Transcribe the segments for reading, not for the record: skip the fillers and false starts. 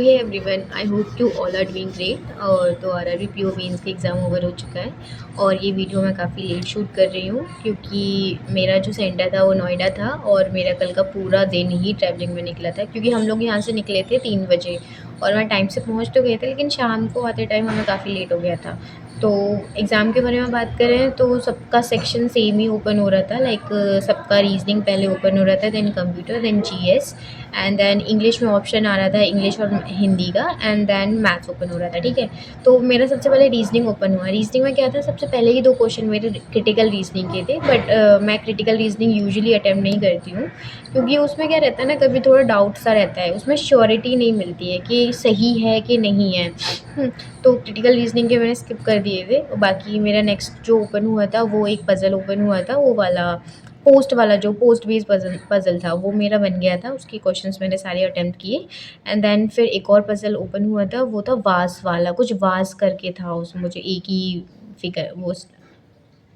Hey everyone, I hope you all are doing great. और तो RRB PO mains का exam over हो चुका है और ये वीडियो मैं काफ़ी लेट शूट कर रही हूँ क्योंकि मेरा जो सेंटर था वो नोएडा था और मेरा कल का पूरा दिन ही ट्रैवलिंग में निकला था क्योंकि हम लोग यहाँ से निकले थे 3 बजे और मैं टाइम से पहुँच तो गए थे, लेकिन शाम को आते टाइम हमें काफ़ी लेट हो गया था। तो एग्ज़ाम के बारे में बात करें तो सबका सेक्शन सेम ही ओपन हो रहा था, लाइक सबका रीजनिंग पहले ओपन हो रहा था, then computer, then GS, and then English में ऑप्शन आ रहा था, इंग्लिश और हिंदी का, एंड देन मैथ्स ओपन हो रहा था। ठीक है, तो मेरा सबसे पहले रीजनिंग ओपन हुआ। रीजनिंग में क्या था, सबसे पहले ही 2 क्वेश्चन मेरे क्रिटिकल रीजनिंग के थे, बट मैं क्रिटिकल रीजनिंग यूजुअली अटैम्प्ट नहीं करती हूँ क्योंकि उसमें क्या रहता है ना, कभी थोड़ा डाउट सा रहता है, उसमें श्योरिटी नहीं मिलती है कि सही है कि नहीं है। तो क्रिटिकल रीजनिंग के मैंने स्किप कर दिए थे। बाकी मेरा नेक्स्ट जो ओपन हुआ था वो एक पज़ल ओपन हुआ था, वो वाला पोस्ट वाला, जो पोस्ट बेस्ड पज़ल पज़ल था वो मेरा बन गया था, उसके क्वेश्चंस मैंने सारे अटेम्प्ट किए। एंड देन फिर एक और पज़ल ओपन हुआ था, वो था वास वाला, कुछ वास करके था, उसमें मुझे एक ही फिगर वो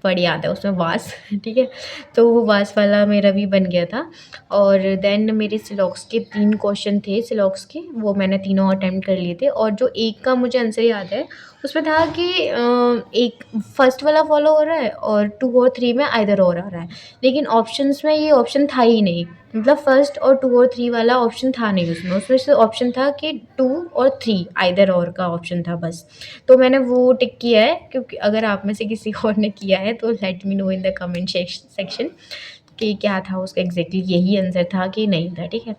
वर्ड याद है उसमें, वास। ठीक है, तो वो वास वाला मेरा भी बन गया था। और देन मेरे सिलॉक्स के 3 क्वेश्चन थे, सिलॉक्स के, वो मैंने तीनों अटेम्प्ट कर लिए थे। और जो एक का मुझे आंसर याद है, उसमें था कि एक फर्स्ट वाला फॉलो हो रहा है और 2 और 3 में आइदर और आ रहा है, लेकिन ऑप्शंस में ये ऑप्शन था ही नहीं। मतलब फर्स्ट और 2 और 3 वाला ऑप्शन था नहीं उसमें, उसमें से ऑप्शन था कि 2 और 3 आइदर और का ऑप्शन था बस। तो मैंने वो टिक किया है, क्योंकि अगर आप में से किसी और ने किया है तो let me know in the comment section कि क्या था उसका, एग्जैक्टली यही आंसर था कि नहीं था। ठीक है,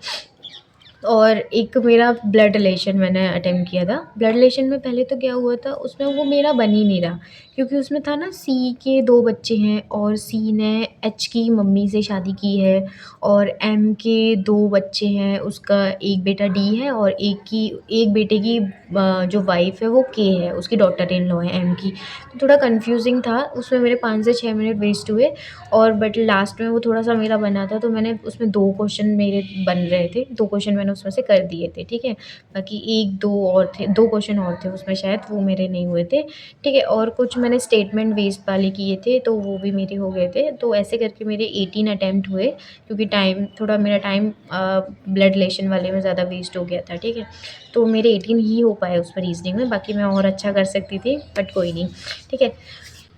और एक मेरा ब्लड रिलेशन मैंने अटेम्प्ट किया था। ब्लड रिलेशन में पहले तो क्या हुआ था, उसमें वो मेरा बन ही नहीं रहा क्योंकि उसमें था ना, सी के 2 बच्चे हैं और सी ने एच की मम्मी से शादी की है, और एम के 2 बच्चे हैं, उसका एक बेटा डी है और एक बेटे की जो वाइफ है वो के है, उसकी डॉटर इन लॉ है एम की। तो थोड़ा कन्फ्यूजिंग था, उसमें मेरे 5 से 6 मिनट वेस्ट हुए। और बट लास्ट में वो थोड़ा सा मेरा बना था, तो मैंने उसमें 2 क्वेश्चन मेरे बन रहे थे, 2 क्वेश्चन मैंने उसमें से कर दिए थे। ठीक है, बाकी 1 2 और थे, 2 क्वेश्चन और थे उसमें, शायद वो मेरे नहीं हुए थे। ठीक है, और कुछ मैंने स्टेटमेंट बेस्ड वाले किए थे तो वो भी मेरे हो गए थे। तो ऐसे करके मेरे 18 अटैम्प्ट हुए क्योंकि मेरा टाइम ब्लड रिलेशन वाले में ज़्यादा वेस्ट हो गया था। ठीक है, तो मेरे 18 ही हो पाए उस पर रीजनिंग में, बाकी मैं और अच्छा कर सकती थी बट कोई नहीं। ठीक है,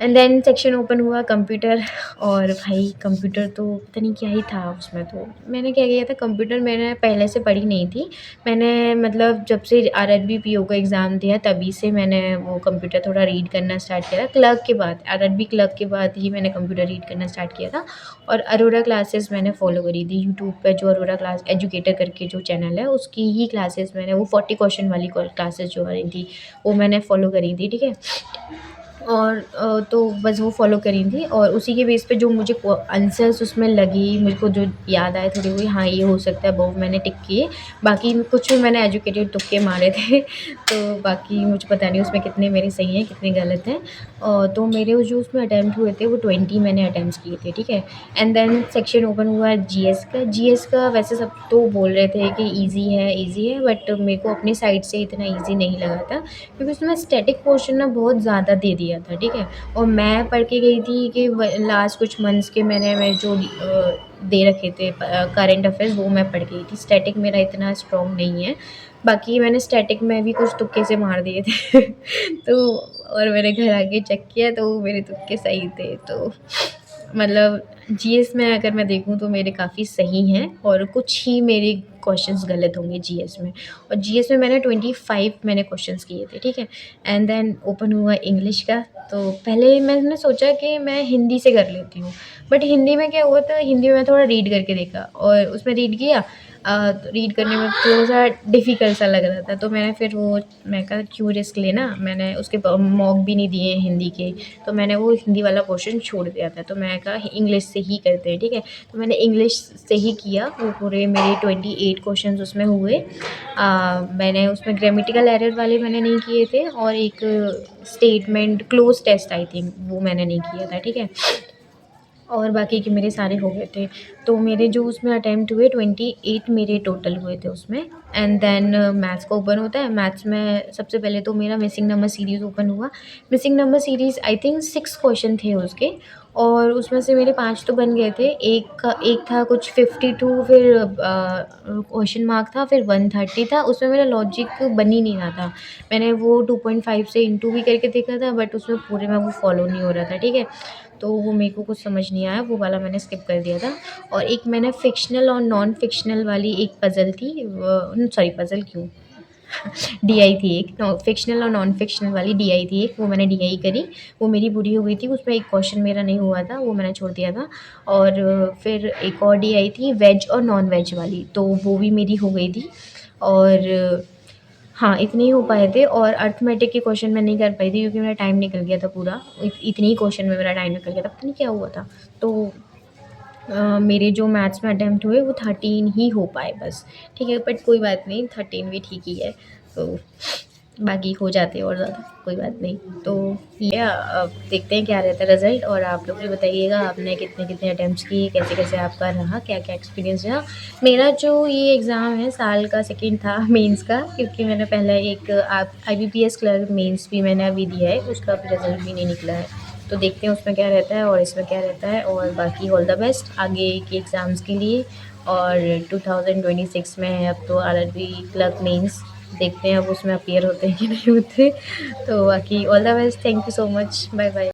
एंड देन सेक्शन ओपन हुआ कंप्यूटर। और भाई कंप्यूटर तो पता नहीं क्या ही था उसमें। तो मैंने क्या किया था, कंप्यूटर मैंने पहले से पढ़ी नहीं थी। मैंने मतलब जब से आरआरबी पीओ का एग्ज़ाम दिया तभी से मैंने वो कंप्यूटर थोड़ा रीड करना स्टार्ट किया था। क्लर्क के बाद, आरआरबी क्लर्क के बाद ही मैंने कंप्यूटर रीड करना स्टार्ट किया था। और अरोरा क्लासेस मैंने फॉलो करी थी यूट्यूब पर, जो अरोरा क्लास एजुकेटर करके जो चैनल है उसकी ही क्लासेस मैंने, वो 40 क्वेश्चन वाली क्लासेस जो आ रही थी वो मैंने फॉलो करी थी। ठीक है, और तो बस वो फ़ॉलो करी थी और उसी के बेस पे जो मुझे आंसर्स उसमें लगी, मुझको जो याद आए थोड़ी बहुत, हाँ ये हो सकता है, वो मैंने टिक किए। बाकी कुछ मैंने एजुकेटेड तुक्के मारे थे। तो बाकी मुझे पता नहीं उसमें कितने मेरे सही हैं कितने गलत हैं। तो मेरे जो उसमें अटैम्प्ट हुए थे वो 20 मैंने अटैम्प्ट्स किए थे। ठीक है, एंड देन सेक्शन ओपन हुआ जीएस का। जीएस का वैसे सब तो बोल रहे थे कि ईजी है, बट मेरे को अपनी साइड से इतना ईजी नहीं लगा था क्योंकि उसमें स्टैटिक पोर्शन ना बहुत ज़्यादा दे दिया था। ठीक है, और मैं पढ़ के गई थी कि लास्ट कुछ मंथ्स के मैं जो दे रखे थे करंट अफेयर्स, वो मैं पढ़ गई थी। स्टैटिक मेरा इतना स्ट्रॉन्ग नहीं है, बाकी मैंने स्टैटिक में भी कुछ तुक्के से मार दिए थे। तो और मैंने घर आके चेक किया तो मेरे तुक्के सही थे। तो मतलब जीएस में अगर मैं देखूँ तो मेरे काफ़ी सही हैं और कुछ ही मेरे क्वेश्चंस गलत होंगे जीएस में। और जीएस में मैंने 25 मैंने क्वेश्चंस किए थे। ठीक है, एंड देन ओपन हुआ इंग्लिश का। तो पहले मैंने सोचा कि मैं हिंदी से कर लेती हूँ, बट हिंदी में क्या हुआ था, हिंदी में थोड़ा रीड करके देखा और उसमें रीड किया। रीड करने में थोड़ा सा डिफ़िकल्ट सा लग रहा था, तो मैंने फिर वो, मैं कहा क्यों रिस्क लेना, मैंने उसके मॉक भी नहीं दिए हिंदी के, तो मैंने वो हिंदी वाला पोर्शन छोड़ दिया था। तो मैं कहा इंग्लिश से ही करते हैं। ठीक है, तो मैंने इंग्लिश से ही किया। वो पूरे मेरे 28 क्वेश्चंस उसमें हुए। मैंने उसमें ग्रामेटिकल एरर वाले मैंने नहीं किए थे और एक statement cloze test I think वो मैंने नहीं किया था। ठीक है, और बाकी के मेरे सारे हो गए थे। तो मेरे जो उसमें अटेम्प्ट हुए 28 मेरे टोटल हुए थे उसमें। एंड देन मैथ्स का ओपन होता है। मैथ्स में सबसे पहले तो मेरा मिसिंग नंबर सीरीज़ ओपन हुआ। Missing number series I think 6 question थे उसके, और उसमें से मेरे 5 तो बन गए थे। एक था कुछ 52, फिर क्वेश्चन मार्क था, फिर 130 था, उसमें मेरा लॉजिक बन ही नहीं रहा था। मैंने वो 2.5 से इंटू भी करके देखा था, बट उसमें पूरे में वो फॉलो नहीं हो रहा था, ठीक है। तो वो मेरे को कुछ समझ नहीं आया, वो वाला मैंने स्किप कर दिया था। और एक मैंने फ़िक्शनल और नॉन फ़िक्शनल वाली एक पज़ल थी, सॉरी पज़ल क्यों, डीआई थी एक, फ़िक्शनल और नॉन फ़िक्शनल वाली डीआई थी एक, वो मैंने डीआई करी। वो मेरी पूरी हो गई थी, उसमें एक क्वेश्चन मेरा नहीं हुआ था, वो मैंने छोड़ दिया था। और फिर एक और डीआई थी वेज और नॉन वेज वाली, तो वो भी मेरी हो गई थी। और हाँ, इतने ही हो पाए थे। और अरिथमेटिक के क्वेश्चन मैं नहीं कर पाई थी क्योंकि मेरा टाइम निकल गया था पूरा। इतने ही क्वेश्चन में मेरा टाइम निकल गया था, पता नहीं क्या हुआ था। तो मेरे जो मैथ्स में अटेम्प्ट हुए वो 13 ही हो पाए बस, ठीक है। बट कोई बात नहीं, 13 भी ठीक ही है। तो बाकी हो जाते और ज़्यादा, कोई बात नहीं। तो ये अब देखते हैं क्या रहता है रिज़ल्ट। और आप लोग भी बताइएगा आपने कितने अटेम्प्ट्स किए, कैसे-कैसे आपका रहा, क्या-क्या एक्सपीरियंस रहा। मेरा जो ये एग्ज़ाम है साल का सेकंड था मेंस का, क्योंकि मैंने पहले एक आप आईबीपीएस क्लर्क मेंस भी मैंने अभी दिया है, उसका अभी रिज़ल्ट भी नहीं निकला है। तो देखते हैं उसमें क्या रहता है और इसमें क्या रहता है। और बाकी ऑल द बेस्ट आगे के एग्ज़ाम्स के लिए। और 2026 में है अब तो आरआरबी क्लर्क मेंस, देखते हैं अब उसमें अपीयर होते हैं कि नहीं होते। तो बाकी all the best, thank you so much, bye bye.